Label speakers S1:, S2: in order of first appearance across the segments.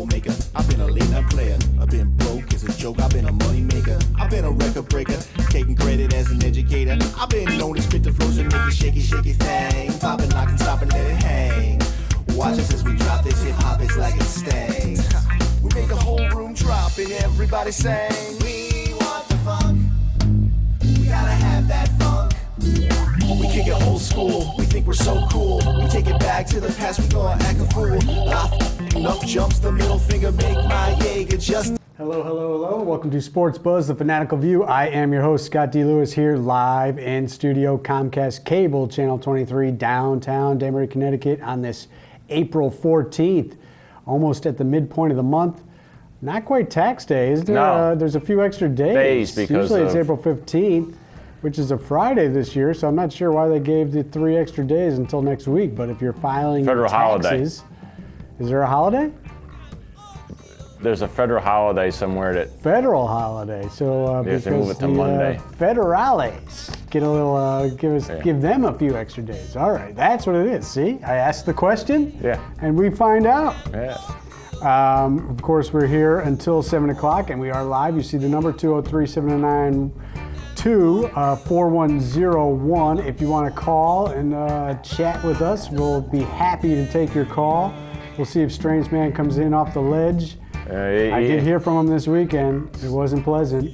S1: troublemaker. I've been a late night player. I've been broke as a joke. I've been a money maker. I've been a record breaker. Taking credit as an educator. I've been known to spit the flows and make it shaky, shaky thing. Popping, locking, stopping, let it hang. Watch us as we drop this hip hop, it's like it stings. We make the whole room drop and everybody sing. We want the funk. We gotta have that funk. We kick it old school. We think we're so cool. We take it back to the past. We gonna act a fool. Up jumps the middle finger. Make my Jaeger just.
S2: Hello. Welcome to Sports Buzz, the Fan-atical View. I am your host, Scott D. Lewis, here live in studio, Comcast Cable, Channel 23, downtown Danbury, Connecticut, on this April 14th, almost at the midpoint of the month. Not quite tax day, is there?
S3: No.
S2: There's a few extra days.
S3: Because
S2: usually it's April 15th, which is a Friday this year, so I'm not sure why they gave the 3 extra days until next week. But if you're filing
S3: federal
S2: taxes,
S3: holiday.
S2: Is there a holiday?
S3: There's a federal holiday somewhere that
S2: Federal holiday, so
S3: Yes,
S2: because
S3: they move it to
S2: the
S3: Monday.
S2: federales get a little, give them a few extra days. All right, that's what it is. See, I asked the question, and we find out.
S3: Yeah.
S2: Of course, we're here until 7 o'clock, and we are live. You see the number 203-792-4101. If you want to call and chat with us, we'll be happy to take your call. We'll see if Strange Man comes in off the ledge. I did hear from him this weekend. It wasn't pleasant.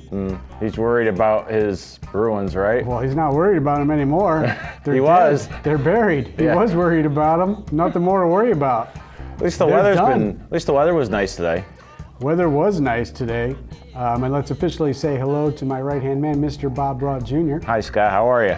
S3: He's worried about his Bruins, right?
S2: Well, he's not worried about them anymore.
S3: He was.
S2: They're buried. He was worried about them. Nothing more to worry about.
S3: At least the weather was nice today.
S2: Weather was nice today. And let's officially say hello to my right-hand man, Mr. Bob Broad Jr.
S3: Hi, Scott. How are you?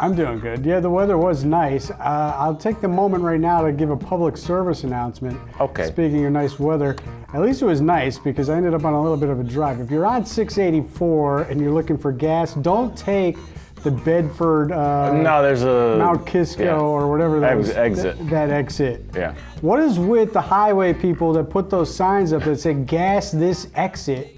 S2: I'm doing good. Yeah, the weather was nice. I'll take the moment right now to give a public service announcement.
S3: Okay.
S2: Speaking of nice weather, at least it was nice because I ended up on a little bit of a drive. If you're on 684 and you're looking for gas, don't take the Bedford,
S3: No, there's a
S2: Mount Kisco or whatever that
S3: exit.
S2: That exit.
S3: Yeah.
S2: What is with the highway people that put those signs up that say gas this exit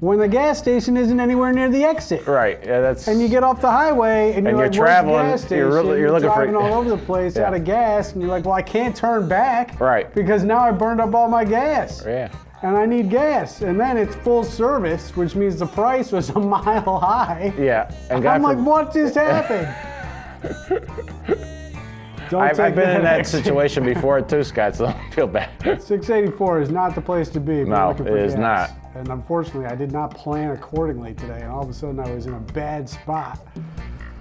S2: when the gas station isn't anywhere near the exit?
S3: Right. Yeah, that's.
S2: And you get off the highway and you're like,
S3: traveling.
S2: Where's the gas station?
S3: You're looking
S2: driving
S3: for
S2: all over the place out of gas, and you're like, well, I can't turn back.
S3: Right.
S2: Because now I burned up all my gas.
S3: Yeah.
S2: And I need gas. And then it's full service, which means the price was a mile high.
S3: Yeah. And
S2: I'm like, what just happened?
S3: I've been in that situation before too, Scott, so don't feel bad.
S2: 684 is not the place to be.
S3: No, it is not.
S2: And unfortunately, I did not plan accordingly today, and all of a sudden I was in a bad spot.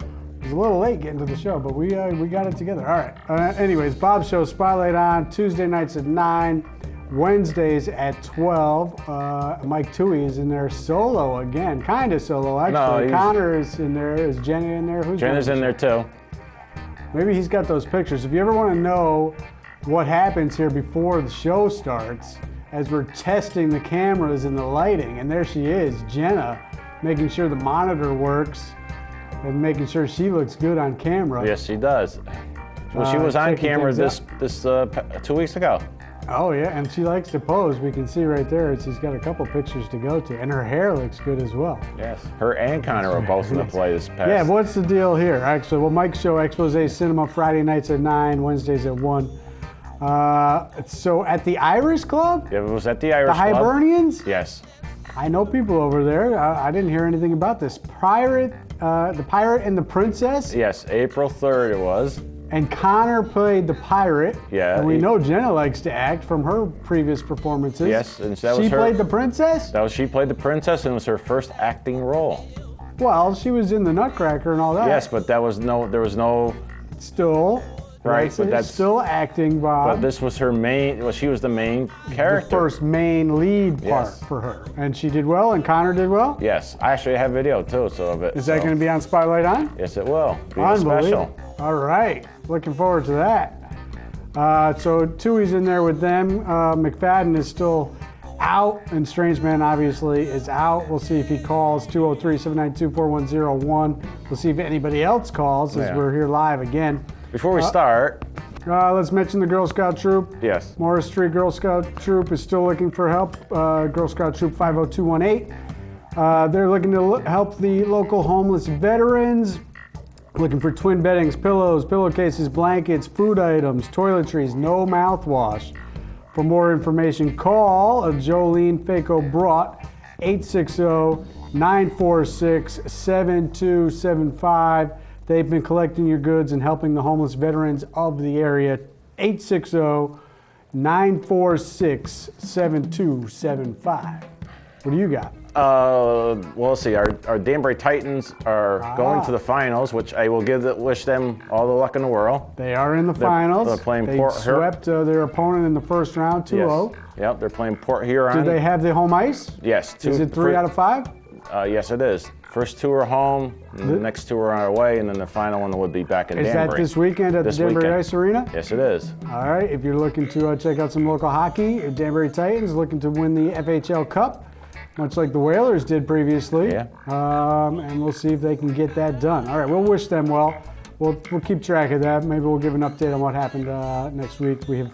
S2: It was a little late getting to the show, but we got it together. All right. Anyways, Bob's show, Spotlight on, Tuesday nights at 9, Wednesdays at 12. Mike Toohey is in there solo again, kind of solo actually.
S3: No,
S2: Connor is in there. Is Jenna in there?
S3: Jenna's in there too.
S2: Maybe he's got those pictures. If you ever want to know what happens here before the show starts, as we're testing the cameras and the lighting, and there she is, Jenna, making sure the monitor works and making sure she looks good on camera.
S3: Yes, she does. Well, she was on camera this 2 weeks ago.
S2: Oh yeah, and she likes to pose. We can see right there. She's got a couple pictures to go to, and her hair looks good as well.
S3: Yes, her and Connor are both in the play this past.
S2: Yeah, what's the deal here? Actually, well, Mike's show, Expose Cinema, Friday nights at 9, Wednesdays at 1. So at the Irish Club?
S3: Yeah, it was at the Irish Club.
S2: The Hibernians?
S3: Yes.
S2: I know people over there. I didn't hear anything about this. The Pirate and the Princess?
S3: Yes, April 3rd it was.
S2: And Connor played the pirate.
S3: Yeah.
S2: And we know Jenna likes to act from her previous performances.
S3: Yes, and
S2: she played the princess?
S3: She played the princess, and it was her first acting role.
S2: Well, she was in the Nutcracker and all that.
S3: Yes, but there was no.
S2: Still.
S3: Right, but that's
S2: still acting, Bob.
S3: But this was her main. Well, she was the main character.
S2: The first main lead part for her, and she did well, and Connor did well.
S3: Yes, I actually have video too, so of it.
S2: Is that going to be on Spotlight On?
S3: Yes, it will. Be
S2: Unbelievable.
S3: special.
S2: All right, looking forward to that. So Toohey's in there with them. McFadden is still out, and Strange Man obviously is out. We'll see if he calls. 203-792-4101. We'll see if anybody else calls as we're here live again.
S3: Before we start,
S2: let's mention the Girl Scout Troop.
S3: Yes.
S2: Morris Street Girl Scout Troop is still looking for help. Girl Scout Troop 50218. They're looking to help the local homeless veterans. Looking for twin beddings, pillows, pillowcases, blankets, food items, toiletries, no mouthwash. For more information, call Jolene Faco Brought, 860-946-7275. They've been collecting your goods and helping the homeless veterans of the area. 860-946-7275. What do you got?
S3: Well, let's see. Our Danbury Titans are going to the finals, which I will wish them all the luck in the world.
S2: They are in the finals.
S3: They're playing
S2: they swept their opponent in the first round, 2-0.
S3: Yes. Yep, they're playing Port Huron.
S2: Do they have the home ice?
S3: Yes.
S2: Is it 3 out of 5?
S3: Yes, it is. First 2 are home, and the next 2 are away, and then the final one would be back in Danbury.
S2: Is that this weekend at the Danbury Ice Arena?
S3: Yes, it is.
S2: All right. If you're looking to check out some local hockey, Danbury Titans looking to win the FHL Cup, much like the Whalers did previously.
S3: Yeah.
S2: And we'll see if they can get that done. All right, we'll wish them well. We'll keep track of that. Maybe we'll give an update on what happened next week. We have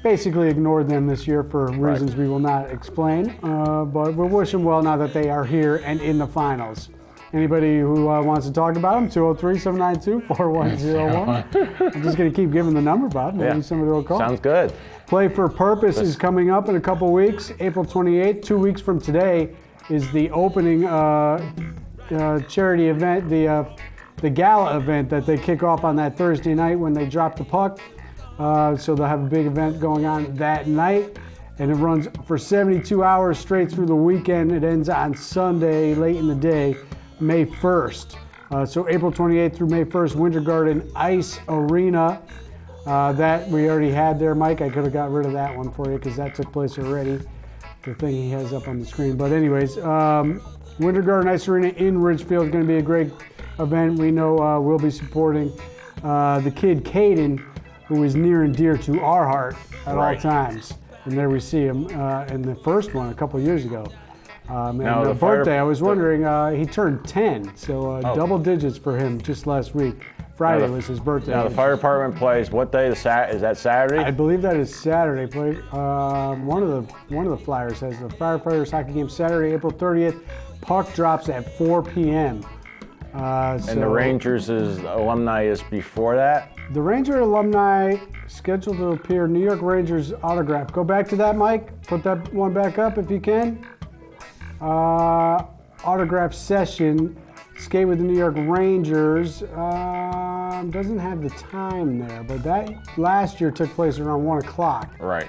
S2: basically ignored them this year for reasons we will not explain. But we'll wish them well now that they are here and in the finals. Anybody who wants to talk about them, 203-792-4101. I'm just going to keep giving the number, Bob. Maybe somebody will call.
S3: Sounds good.
S2: Play for Purpose is coming up in a couple weeks. April 28th, 2 weeks from today, is the opening charity event, the gala event that they kick off on that Thursday night when they drop the puck. So they'll have a big event going on that night, and it runs for 72 hours straight through the weekend. It ends on Sunday late in the day, May 1st. So April 28th through May 1st, Winter Garden Ice Arena. That we already had there, Mike. I could have got rid of that one for you because that took place already. The thing he has up on the screen. But anyways, Winter Garden Ice Arena in Ridgefield is going to be a great event. We know we'll be supporting the kid Caden, who is near and dear to our heart at all times. And there we see him in the first one a couple years ago. And the birthday, I was wondering, he turned 10, so double digits for him just last week. Friday was his birthday.
S3: Now the fire department plays what day? Is that Saturday?
S2: I believe that is Saturday. One of the flyers says the firefighters hockey game Saturday, April 30th. Puck drops at 4 p.m.
S3: And the Rangers' alumni is before that?
S2: The Ranger alumni scheduled to appear, New York Rangers autograph. Go back to that, Mike. Put that one back up if you can. Autograph session. Skate with the New York Rangers. Doesn't have the time there, but that last year took place around 1 o'clock.
S3: Right.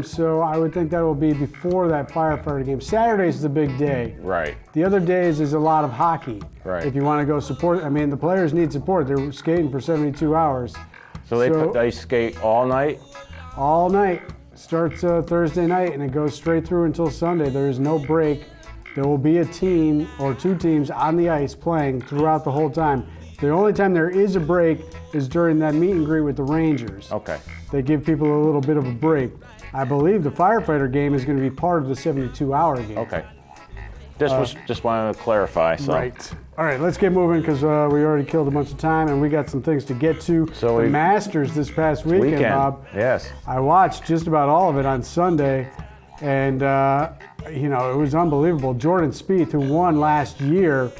S2: So I would think that will be before that firefighter game. Saturday's the big day.
S3: Right.
S2: The other days is a lot of hockey.
S3: Right.
S2: If you want to go support, I mean, the players need support. They're skating for 72 hours.
S3: So they skate all night?
S2: All night. Starts Thursday night and it goes straight through until Sunday. There is no break. There will be a team or 2 teams on the ice playing throughout the whole time. The only time there is a break is during that meet and greet with the Rangers.
S3: Okay.
S2: They give people a little bit of a break. I believe the firefighter game is going to be part of the 72-hour game.
S3: Okay. Just wanted to clarify. So.
S2: Right. All right, let's get moving because we already killed a bunch of time and we got some things to get to.
S3: So
S2: the Masters this past weekend, Bob.
S3: Yes.
S2: I watched just about all of it on Sunday, and it was unbelievable. Jordan Spieth, who won last year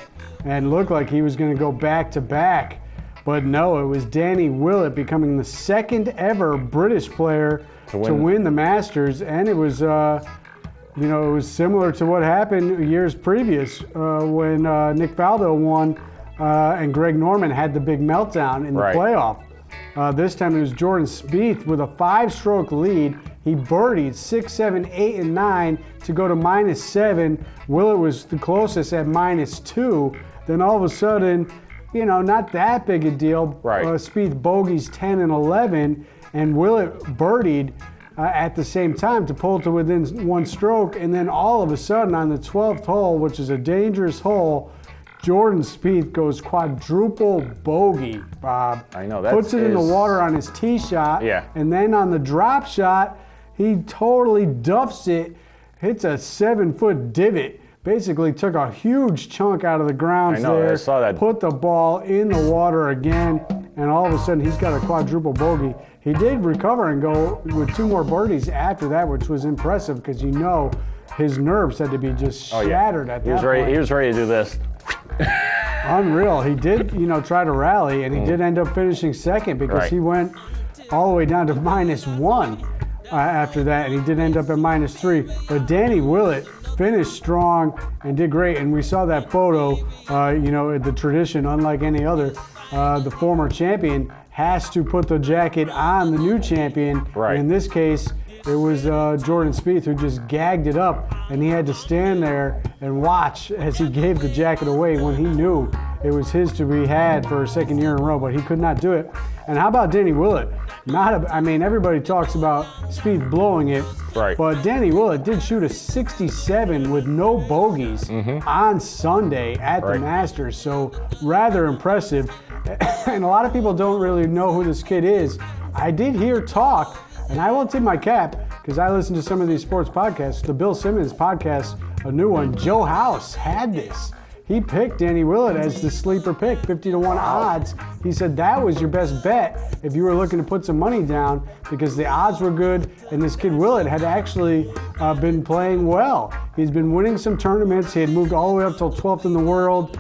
S2: and looked like he was going to go back-to-back, but no, it was Danny Willett becoming the second ever British player to win the Masters, and it was it was similar to what happened years previous when Nick Faldo won and Greg Norman had the big meltdown in the playoff. This time it was Jordan Spieth with a 5-stroke lead. He birdied 6, 7, 8, and 9 to go to -7. Willett was the closest at -2. Then all of a sudden, not that big a deal. Spieth bogeys 10 and 11, and Willett birdied at the same time to pull to within 1 stroke. And then all of a sudden on the 12th hole, which is a dangerous hole, Jordan Spieth goes quadruple bogey, Bob.
S3: I know.
S2: Puts it in the water on his tee shot.
S3: Yeah.
S2: And then on the drop shot, he totally duffs it, hits a 7-foot divot. Basically took a huge chunk out of the grounds there.
S3: I saw that.
S2: Put the ball in the water again, and all of a sudden he's got a quadruple bogey. He did recover and go with 2 more birdies after that, which was impressive because his nerves had to be just shattered at that point.
S3: He was ready to do this.
S2: Unreal. He did, try to rally, and he did end up finishing second because he went all the way down to -1. after that, and he did end up at -3. But Danny Willett finished strong and did great, and we saw that photo. The tradition, unlike any other, the former champion has to put the jacket on the new champion.
S3: Right.
S2: In this case, it was Jordan Spieth who just gagged it up, and he had to stand there and watch as he gave the jacket away when he knew it was his to be had for a second year in a row, but he could not do it. And how about Danny Willett? Everybody talks about Spieth blowing it,
S3: right.
S2: But Danny Willett did shoot a 67 with no bogeys on Sunday at the Masters, so rather impressive. And a lot of people don't really know who this kid is. I did hear talk, and I won't tip my cap because I listen to some of these sports podcasts. The Bill Simmons podcast, a new one, Joe House had this. He picked Danny Willett as the sleeper pick, 50-1 odds. He said that was your best bet if you were looking to put some money down because the odds were good, and this kid Willett had actually been playing well. He's been winning some tournaments. He had moved all the way up till 12th in the world.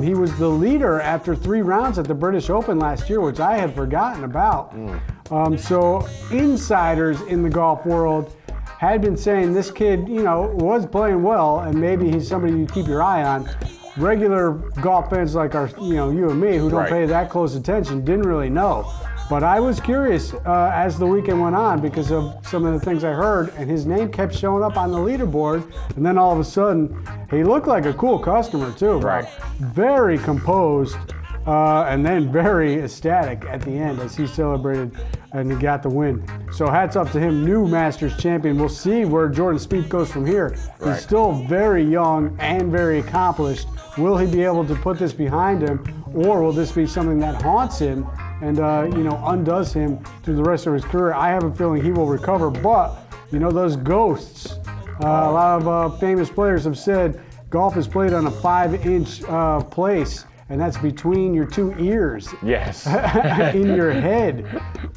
S2: He was the leader after 3 rounds at the British Open last year, which I had forgotten about. So insiders in the golf world had been saying this kid, was playing well, and maybe he's somebody you keep your eye on. Regular golf fans like you and me who don't pay that close attention didn't really know. But I was curious as the weekend went on because of some of the things I heard, and his name kept showing up on the leaderboard, and then all of a sudden, he looked like a cool customer too.
S3: Right.
S2: Very composed, and then very ecstatic at the end as he celebrated and he got the win. So hats up to him, new Masters champion. We'll see where Jordan Spieth goes from here.
S3: Right.
S2: He's still very young and very accomplished. Will he be able to put this behind him, or will this be something that haunts him and undoes him through the rest of his career? I have a feeling he will recover, but those ghosts. A lot of famous players have said golf is played on a 5-inch place, and that's between your 2 ears.
S3: Yes.
S2: In your head.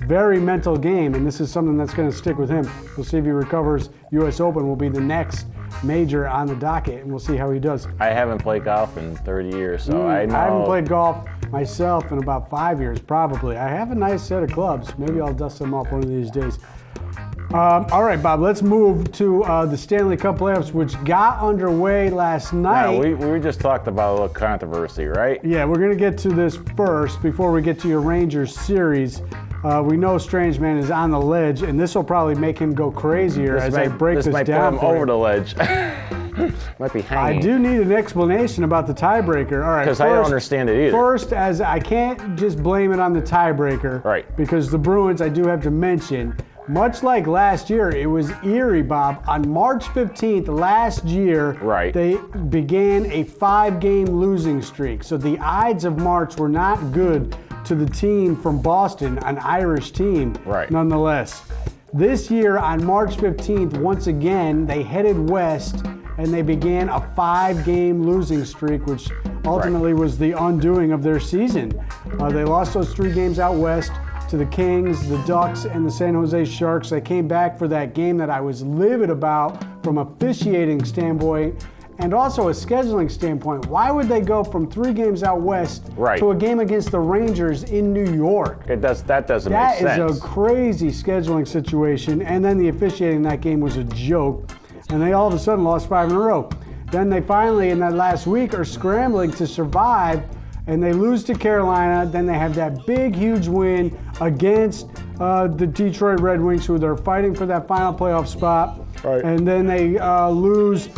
S2: Very mental game, and this is something that's going to stick with him. We'll see if he recovers. U.S. Open will be the next major on the docket, and we'll see how he does.
S3: I haven't played golf in 30 years, so I know.
S2: I haven't played golf myself in about 5 years, probably. I have a nice set of clubs. Maybe I'll dust them off one of these days. All right, Bob, let's move to the Stanley Cup playoffs, which got underway last night.
S3: Now, we just talked about a little controversy, right?
S2: Yeah, we're going to get to this first before we get to your Rangers series. We know Strange Man is on the ledge, and this will probably make him go crazier as I break this
S3: might
S2: down.
S3: Put him over the ledge. Might be hanging.
S2: I do need an explanation about the tiebreaker. All right,
S3: because I don't understand it either.
S2: First, as I can't just blame it on the tiebreaker.
S3: Right.
S2: Because the Bruins, I do have to mention, much like last year, it was eerie, Bob. On March 15th last year, they began a 5-game losing streak. So the Ides of March were not good to the team from Boston, an Irish team, nonetheless. This year, on March 15th, once again, they headed west and they began a 5-game losing streak, which ultimately was the undoing of their season. They lost those 3 games out west to the Kings, the Ducks, and the San Jose Sharks. They came back for that game that I was livid about from an officiating standpoint and also a scheduling standpoint. Why would they go from 3 games out west to a game against the Rangers in New York?
S3: That doesn't make sense.
S2: That is a crazy scheduling situation, and then the officiating in that game was a joke, and they all of a sudden lost 5 in a row. Then they finally, in that last week, are scrambling to survive, and they lose to Carolina. Then they have that big, huge win against the Detroit Red Wings, who they're fighting for that final playoff spot. And then they lose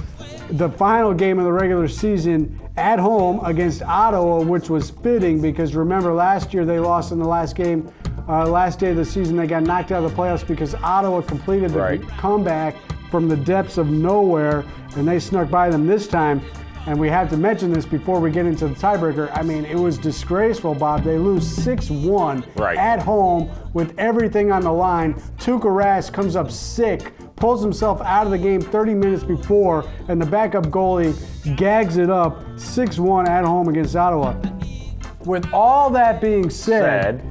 S2: the final game of the regular season at home against Ottawa, which was fitting because remember last year they lost in the last game, last day of the season. They got knocked out of the playoffs because Ottawa completed the comeback from the depths of nowhere, and they snuck by them this time. And we have to mention this before we get into the tiebreaker. I mean, it was disgraceful, Bob. They lose 6-1 at home with everything on the line. Tuukka Rask comes up sick, pulls himself out of the game 30 minutes before, and the backup goalie gags it up 6-1 at home against Ottawa. With all that being said,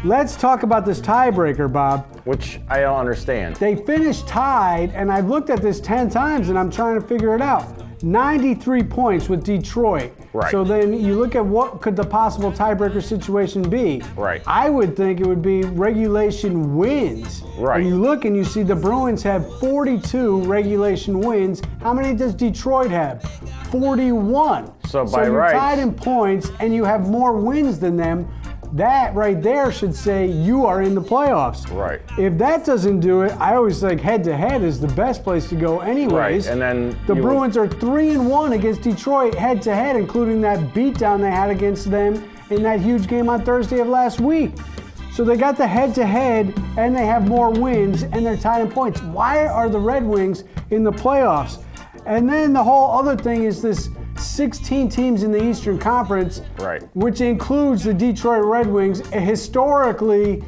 S2: let's talk about this tiebreaker, Bob.
S3: Which I don't understand.
S2: They finished tied, and I've looked at this 10 times, and I'm trying to figure it out. 93 points with Detroit.
S3: Right.
S2: So then you look at what could the possible tiebreaker situation be.
S3: Right.
S2: I would think it would be regulation wins.
S3: Right.
S2: And you look and you see the Bruins have 42 regulation wins. How many does Detroit have? 41.
S3: So by
S2: you're
S3: rights,
S2: tied in points and you have more wins than them. That right there should say you are in the playoffs.
S3: Right.
S2: If that doesn't do it, I always think head-to-head is the best place to go anyways.
S3: Right, and then
S2: the Bruins are 3-1 against Detroit head-to-head, including that beatdown they had against them in that huge game on Thursday of last week. So they got the head-to-head, and they have more wins, and they're tied in points. Why are the Red Wings in the playoffs? And then the whole other thing is this 16 teams in the Eastern Conference,
S3: right,
S2: which includes the Detroit Red Wings, a historically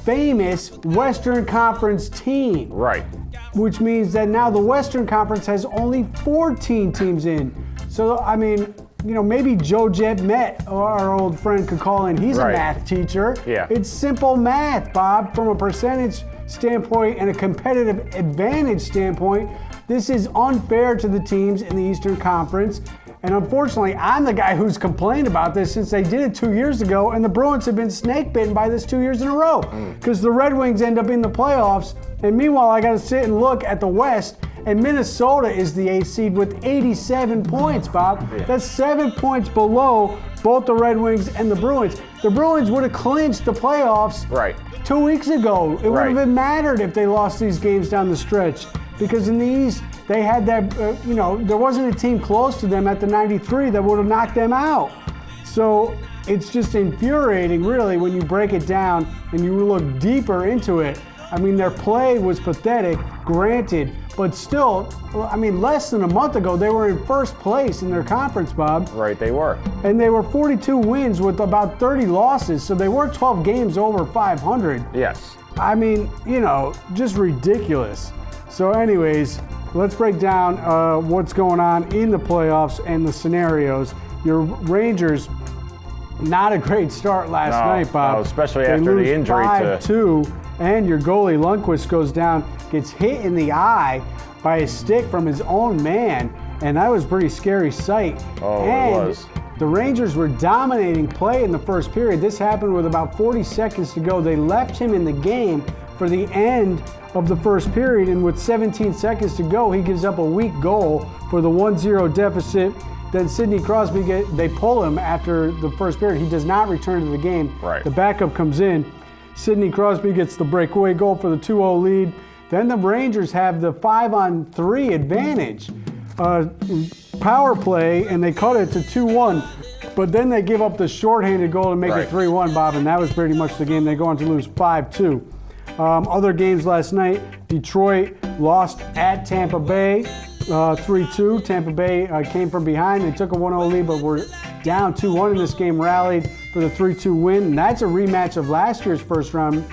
S2: famous Western Conference team.
S3: Right.
S2: Which means that now the Western Conference has only 14 teams in. So, I mean, you know, maybe Joe Jet Met, our old friend, could call in. He's a math teacher.
S3: Yeah.
S2: It's simple math, Bob, from a percentage standpoint and a competitive advantage standpoint. This is unfair to the teams in the Eastern Conference. And unfortunately, I'm the guy who's complained about this since they did it 2 years ago, and the Bruins have been snake bitten by this 2 years in a row because the Red Wings end up in the playoffs. And meanwhile, I got to sit and look at the West, and Minnesota is the 8th seed with 87 points, Bob.
S3: Yeah.
S2: That's 7 points below both the Red Wings and the Bruins. The Bruins would have clinched the playoffs 2 weeks ago. It wouldn't have mattered if they lost these games down the stretch because in the East, they had that, there wasn't a team close to them at the 93 that would have knocked them out. So it's just infuriating, really, when you break it down and you look deeper into it. I mean, their play was pathetic, granted, but still, I mean, less than a month ago, they were in first place in their conference, Bob.
S3: Right, they were.
S2: And they were 42 wins with about 30 losses, so they were 12 games over 500.
S3: Yes.
S2: I mean, just ridiculous. So anyways, let's break down what's going on in the playoffs and the scenarios. Your Rangers, not a great start last night, Bob.
S3: No, especially after the injury
S2: to 5-2, and your goalie Lundqvist goes down, gets hit in the eye by a stick from his own man, and that was a pretty scary sight.
S3: Oh,
S2: and
S3: it was.
S2: The Rangers were dominating play in the first period. This happened with about 40 seconds to go. They left him in the game for the end of the first period, and with 17 seconds to go, he gives up a weak goal for the 1-0 deficit. Then Sidney Crosby, they pull him after the first period. He does not return to the game.
S3: Right.
S2: The backup comes in. Sidney Crosby gets the breakaway goal for the 2-0 lead. Then the Rangers have the 5-on-3 advantage. Power play, and they cut it to 2-1. But then they give up the shorthanded goal to make it 3-1, Bob, and that was pretty much the game. They go on to lose 5-2. Other games last night, Detroit lost at Tampa Bay 3-2. Tampa Bay came from behind. They took a 1-0 lead, but were down 2-1 in this game, rallied for the 3-2 win. And that's a rematch of last year's first round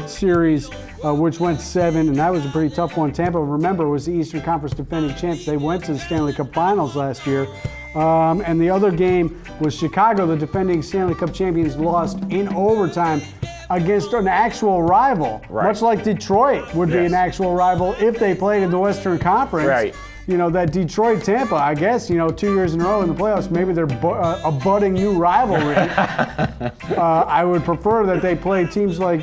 S2: series, which went 7, and that was a pretty tough one. Tampa, remember, was the Eastern Conference defending champs. They went to the Stanley Cup Finals last year. And the other game was Chicago, the defending Stanley Cup champions, lost in overtime against an actual rival, much like Detroit would be an actual rival if they played in the Western Conference.
S3: Right.
S2: That Detroit-Tampa, I guess, 2 years in a row in the playoffs, maybe they're a budding new rivalry. I would prefer that they play teams like,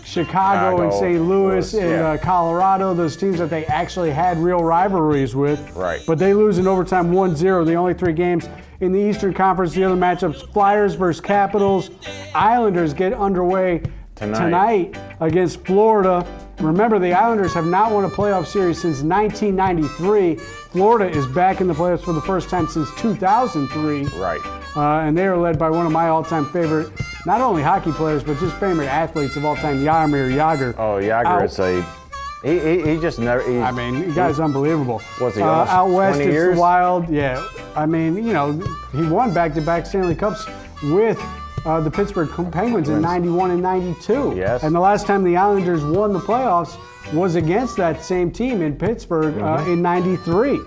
S2: Chicago and St. Louis and Colorado, those teams that they actually had real rivalries with.
S3: Right.
S2: But they lose in overtime 1-0, the only 3 games in the Eastern Conference. The other matchups, Flyers versus Capitals. Islanders get underway tonight against Florida. Remember, the Islanders have not won a playoff series since 1993. Florida is back in the playoffs for the first time since 2003.
S3: Right.
S2: And they are led by one of my all-time favorite, not only hockey players, but just favorite athletes of all time, Jaromir Jagr.
S3: Oh, Jagr is he just never.
S2: The guy's unbelievable.
S3: Was he
S2: out west?
S3: 20
S2: it's
S3: years?
S2: the Wild. Yeah. He won back-to-back Stanley Cups with the Pittsburgh Penguins in 91 and 92.
S3: Yes.
S2: And the last time the Islanders won the playoffs was against that same team in Pittsburgh in 93,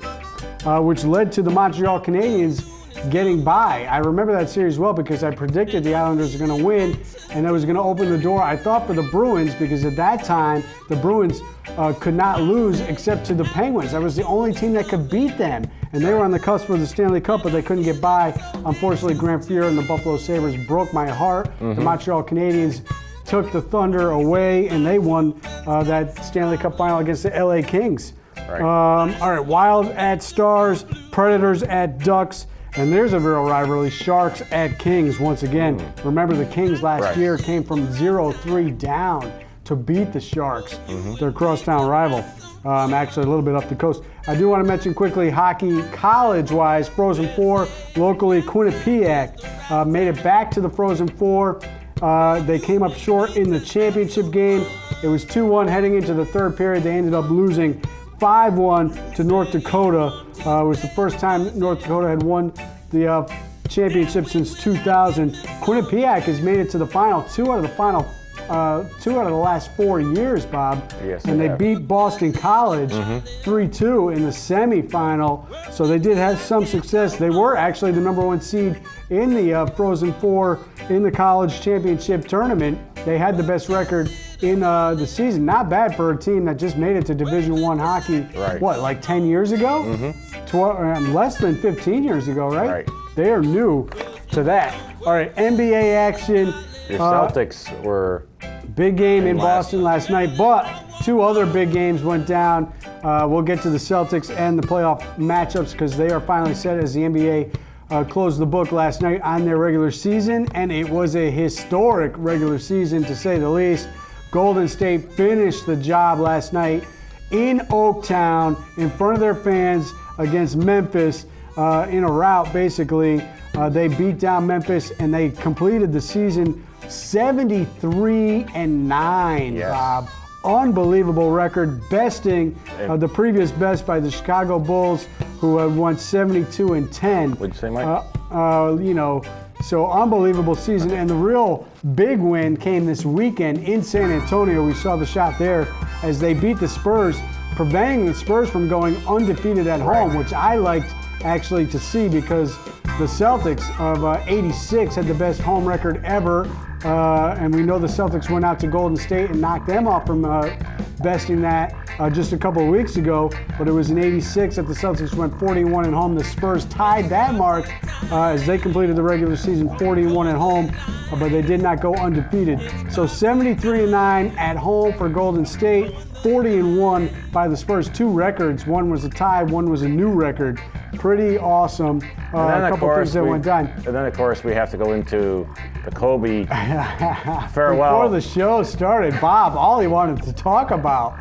S2: which led to the Montreal Canadiens getting by. I remember that series well because I predicted the Islanders were going to win, and that was going to open the door, I thought, for the Bruins, because at that time, the Bruins could not lose except to the Penguins. That was the only team that could beat them. and they were on the cusp of the Stanley Cup, but they couldn't get by. Unfortunately, Grant Fuhr and the Buffalo Sabres broke my heart. The Montreal Canadiens took the Thunder away, and they won that Stanley Cup final against the LA Kings.
S3: Right.
S2: All right, Wild at Stars, Predators at Ducks, and there's a real rivalry, Sharks at Kings once again. Remember, the Kings last year came from 0-3 down to beat the Sharks, their crosstown rival. Actually, a little bit up the coast. I do want to mention quickly hockey, college-wise, Frozen Four, locally, Quinnipiac made it back to the Frozen Four. They came up short in the championship game. It was 2-1 heading into the third period. They ended up losing 5-1 to North Dakota. It was the first time North Dakota had won the championship since 2000. Quinnipiac has made it to the final, two out of the last 4 years, Bob.
S3: Yes,
S2: and they beat Boston College 3-2 in the semifinal. So they did have some success. They were actually the #1 seed in the Frozen Four in the college championship tournament. They had the best record in the season. Not bad for a team that just made it to Division I hockey, what, like 10 years ago? Less than 15 years ago, right? They are new to that. All right, NBA action.
S3: Your Celtics were...
S2: Big game in Boston last night, but two other big games went down. We'll get to the Celtics and the playoff matchups because they are finally set as the NBA closed the book last night on their regular season, and it was a historic regular season to say the least. Golden State finished the job last night in Oaktown in front of their fans against Memphis in a rout, basically. They beat down Memphis, and they completed the season 73-9, Bob. Unbelievable record, besting the previous best by the Chicago Bulls, who had won 72-10.
S3: What'd you say, Mike?
S2: So unbelievable season. And the real big win came this weekend in San Antonio. We saw the shot there as they beat the Spurs, preventing the Spurs from going undefeated at home, which I liked actually to see because the Celtics of 86 had the best home record ever. And we know the Celtics went out to Golden State and knocked them off from besting that just a couple of weeks ago. But it was in 86 that the Celtics went 41 at home. The Spurs tied that mark as they completed the regular season 41 at home, but they did not go undefeated. So 73-9 at home for Golden State, 40-1 by the Spurs. Two records. One was a tie, one was a new record. Pretty awesome. A couple things that went down.
S3: And then, of course, we have to go into the Kobe farewell.
S2: Before the show started, Bob, all he wanted to talk about,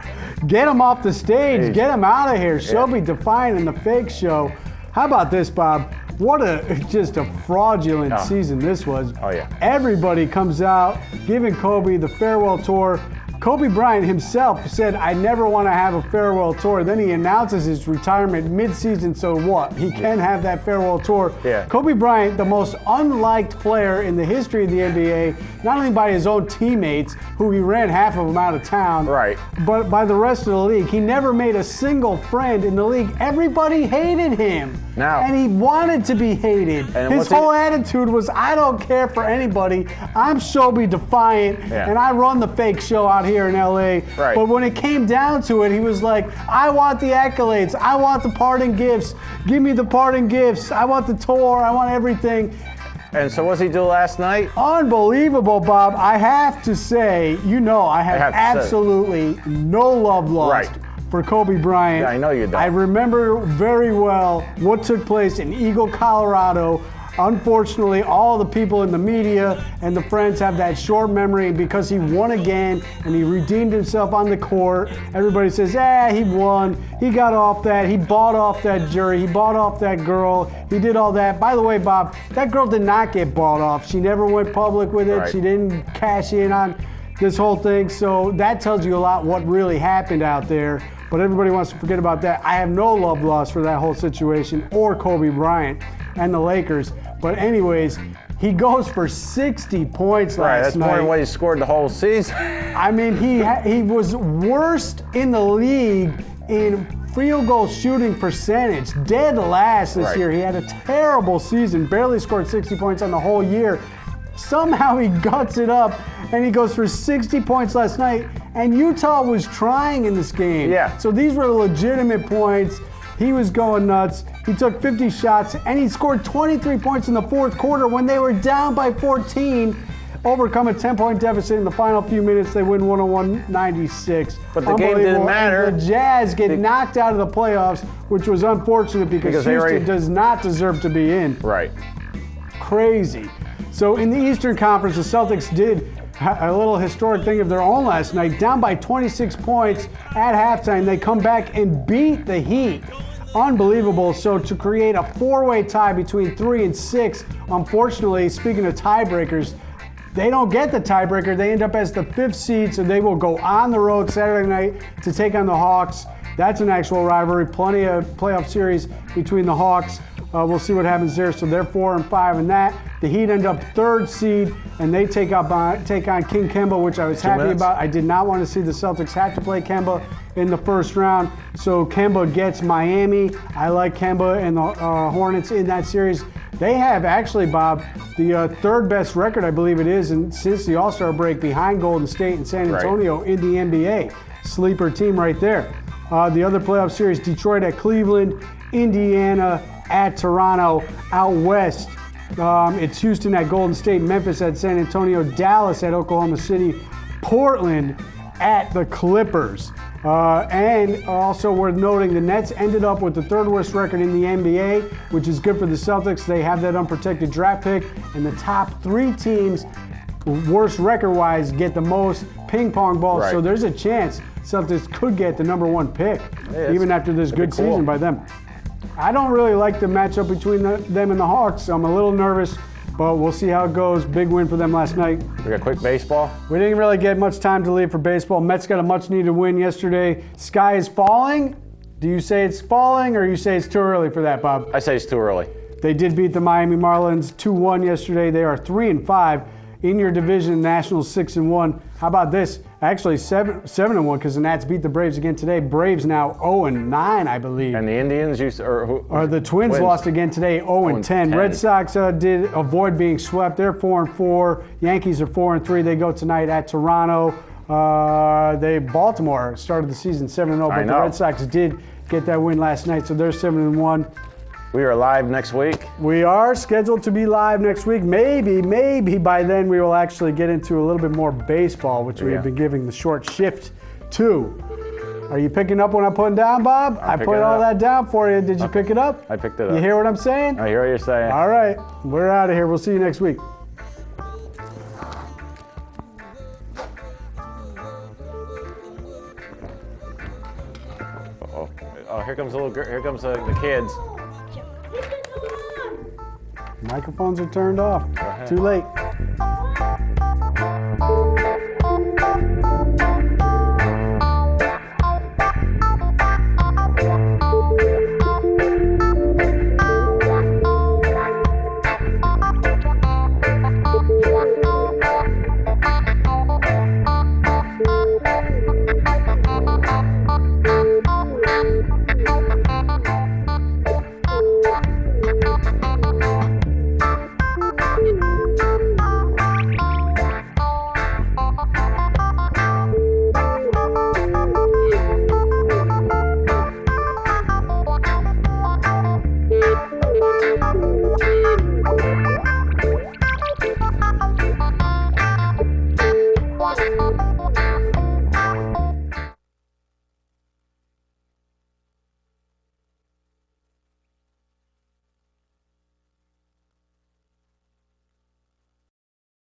S2: get him off the stage, get him out of here. She'll be defiant in the fake show. How about this, Bob? What just a fraudulent season this was. Everybody comes out giving Kobe the farewell tour. Kobe Bryant himself said, I never want to have a farewell tour. Then he announces his retirement mid-season, so what? He can have that farewell tour. Kobe Bryant, the most unliked player in the history of the NBA, not only by his own teammates, who he ran half of them out of town, but by the rest of the league. He never made a single friend in the league. Everybody hated him. And he wanted to be hated. His whole attitude was, I don't care for anybody. I'm Shobi defiant, and I run the fake show out here in LA. But when it came down to it, he was like, I want the accolades. I want the parting gifts. Give me the parting gifts. I want the tour. I want everything.
S3: And so what did he do last night?
S2: Unbelievable, Bob. I have to say, I have absolutely no love lost for Kobe Bryant.
S3: I know you don't.
S2: I remember very well what took place in Eagle, Colorado. Unfortunately, all the people in the media and the friends have that short memory because he won again and he redeemed himself on the court. Everybody says, he won. He got off that. He bought off that jury. He bought off that girl. He did all that. By the way, Bob, that girl did not get bought off. She never went public with it. She didn't cash in on this whole thing. So that tells you a lot what really happened out there. But everybody wants to forget about that. I have no love lost for that whole situation or Kobe Bryant and the Lakers. But anyways, he goes for 60 points last night.
S3: That's more than what he scored the whole season.
S2: I mean, he was worst in the league in field goal shooting percentage, dead last this year. He had a terrible season, barely scored 60 points on the whole year. Somehow he guts it up, and he goes for 60 points last night, and Utah was trying in this game. So these were legitimate points. He was going nuts. He took 50 shots, and he scored 23 points in the fourth quarter when they were down by 14. Overcome a 10-point deficit in the final few minutes. They win 101-96.
S3: But the game didn't matter.
S2: The Jazz get knocked out of the playoffs, which was unfortunate because Houston does not deserve to be in.
S3: Right.
S2: Crazy. So in the Eastern Conference, the Celtics did a little historic thing of their own last night. Down by 26 points at halftime, they come back and beat the Heat. Unbelievable. So to create a four-way tie between 3 and 6, unfortunately, speaking of tiebreakers, they don't get the tiebreaker. They end up as the 5th seed, so they will go on the road Saturday night to take on the Hawks. That's an actual rivalry. Plenty of playoff series between the Hawks. We'll see what happens there. So they're 4 and 5 in that. The Heat end up 3rd seed, and they take on King Kemba, which I was happy about. I did not want to see the Celtics have to play Kemba in the first round. So Kemba gets Miami. I like Kemba and the Hornets in that series. They have actually, Bob, the 3rd best record, I believe it is, and since the All-Star break behind Golden State and San Antonio in the NBA. Sleeper team right there. The other playoff series, Detroit at Cleveland, Indiana at Toronto. Out west, it's Houston at Golden State, Memphis at San Antonio, Dallas at Oklahoma City, Portland at the Clippers. And also worth noting, the Nets ended up with the 3rd worst record in the NBA, which is good for the Celtics. They have that unprotected draft pick, and the top 3 teams, worst record-wise, get the most ping pong balls.
S3: Right.
S2: So there's a chance Celtics could get the number 1 pick, even after this good season by them. I don't really like the matchup between them and the Hawks. I'm a little nervous, but we'll see how it goes. Big win for them last night.
S3: We got quick baseball.
S2: We didn't really get much time to leave for baseball. Mets got a much-needed win yesterday. Sky is falling. Do you say it's falling, or you say it's too early for that, Bob?
S3: I say it's too early.
S2: They did beat the Miami Marlins 2-1 yesterday. They are 3 and 5 in your division. Nationals 6 and 1. How about this? Actually 7 and 1 because the Nats beat the Braves again today. Braves now 0 and 9, I believe.
S3: And the Indians
S2: the Twins lost again today, 0 and 10. Red Sox did avoid being swept. They're 4 and 4. Yankees are 4 and 3. They go tonight at Toronto. Baltimore started the season 7 and 0, but the Red Sox did get that win last night, so they're 7 and 1.
S3: We are live next week.
S2: We are scheduled to be live next week. Maybe by then we will actually get into a little bit more baseball, which we have been giving the short shift to. Are you picking up what I'm putting down, Bob? I put all that down for you. Did you pick it up?
S3: I picked it up.
S2: You hear what I'm saying?
S3: I hear what you're saying.
S2: All right. We're out of here. We'll see you next week.
S3: Oh, here comes the little girl. Here comes the kids.
S2: Microphones are turned off. Too late.